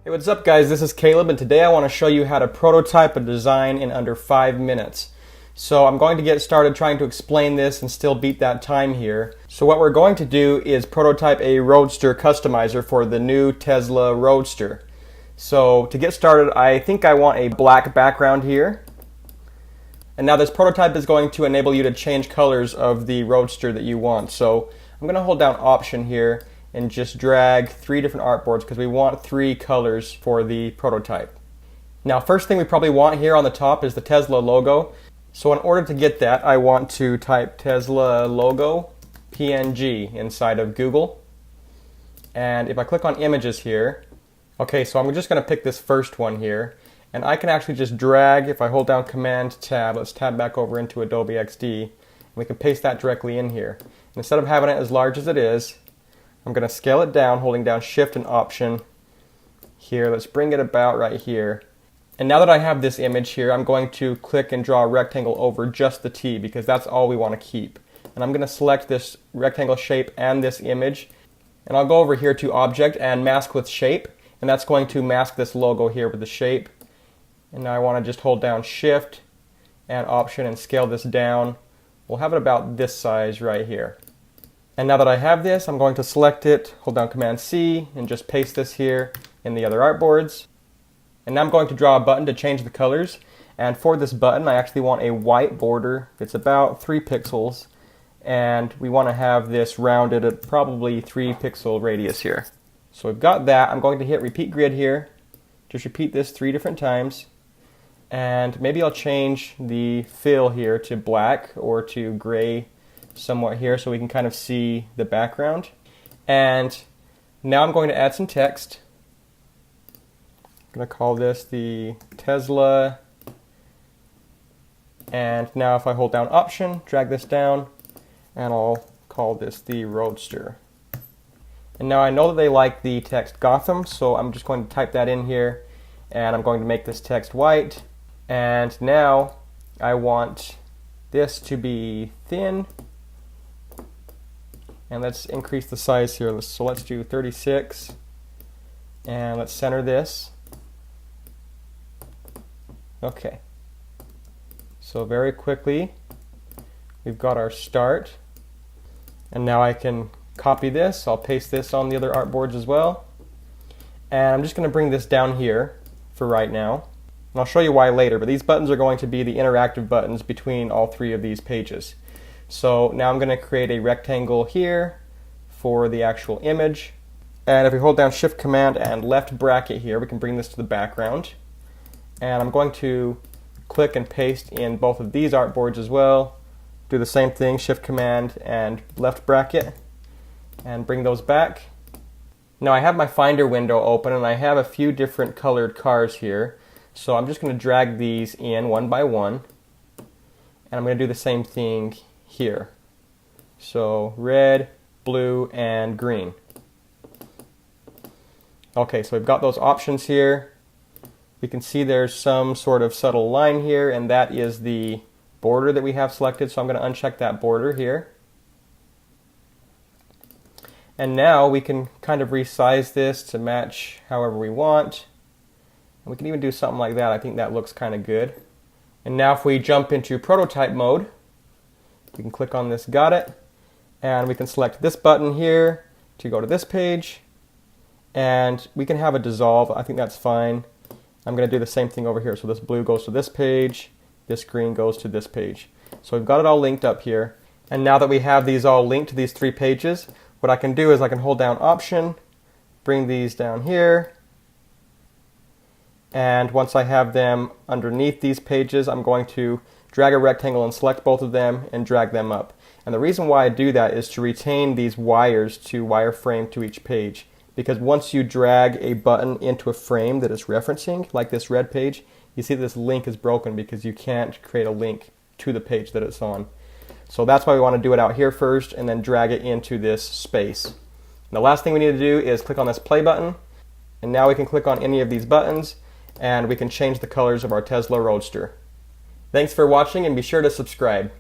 Hey, what's up guys? This is Caleb and today I want to show you how to prototype a design in under 5 minutes. So I'm going to get started trying to explain this and still beat that time here. So what we're going to do is prototype a Roadster customizer for the new Tesla Roadster. So to get started, I think I want a black background here. And now this prototype is going to enable you to change colors of the Roadster that you want. So I'm going to hold down Option here and just drag 3 different artboards because we want 3 colors for the prototype. Now, first thing we probably want here on the top is the Tesla logo. So in order to get that, I want to type Tesla logo PNG inside of Google. And if I click on images here, okay, so I'm just going to pick this first one here. And I can actually just drag, if I hold down Command Tab, let's tab back over into Adobe XD, and we can paste that directly in here. And instead of having it as large as it is, I'm going to scale it down, holding down Shift and Option here. Let's bring it about right here. And now that I have this image here, I'm going to click and draw a rectangle over just the T because that's all we want to keep. And I'm going to select this rectangle shape and this image. And I'll go over here to Object and Mask with Shape. And that's going to mask this logo here with the shape. And now I want to just hold down Shift and Option and scale this down. We'll have it about this size right here. And now that I have this, I'm going to select it, hold down Command C, and just paste this here in the other artboards. And now I'm going to draw a button to change the colors. And for this button, I actually want a white border. It's about 3 pixels. And we want to have this rounded at probably 3 pixel radius here. So we've got that. I'm going to hit Repeat Grid here. Just repeat this 3 different times. And maybe I'll change the fill here to black or to gray somewhat here so we can kind of see the background. And now I'm going to add some text. I'm going to call this the Tesla. And now if I hold down Option, drag this down, and I'll call this the Roadster. And now I know that they like the text Gotham, so I'm just going to type that in here, and I'm going to make this text white. And now I want this to be thin. And let's increase the size here. So let's do 36. And let's center this. Okay. So very quickly, we've got our start. And now I can copy this. I'll paste this on the other artboards as well. And I'm just going to bring this down here for right now. And I'll show you why later, but these buttons are going to be the interactive buttons between all 3 of these pages. So now I'm going to create a rectangle here for the actual image. And if we hold down Shift Command and left bracket here, we can bring this to the background. And I'm going to click and paste in both of these artboards as well. Do the same thing, Shift Command and left bracket, and bring those back. Now I have my Finder window open and I have a few different colored cars here. So I'm just going to drag these in one by one. And I'm going to do the same thing here. So red, blue, and green. Okay, so we've got those options here. We can see there's some sort of subtle line here, and that is the border that we have selected. So I'm going to uncheck that border here. And now we can kind of resize this to match however we want. And we can even do something like that. I think that looks kind of good. And now if we jump into prototype mode, we can click on this Got It, and we can select this button here to go to this page, and we can have a dissolve. I think that's fine. I'm going to do the same thing over here. So this blue goes to this page, this green goes to this page. So we've got it all linked up here. And now that we have these all linked to these 3 pages, what I can do is I can hold down Option, bring these down here, and once I have them underneath these pages, I'm going to drag a rectangle and select both of them and drag them up. And the reason why I do that is to retain these wires to wireframe to each page. Because once you drag a button into a frame that it's referencing, like this red page, you see this link is broken because you can't create a link to the page that it's on. So that's why we want to do it out here first and then drag it into this space. And the last thing we need to do is click on this play button. And now we can click on any of these buttons and we can change the colors of our Tesla Roadster. Thanks for watching and be sure to subscribe.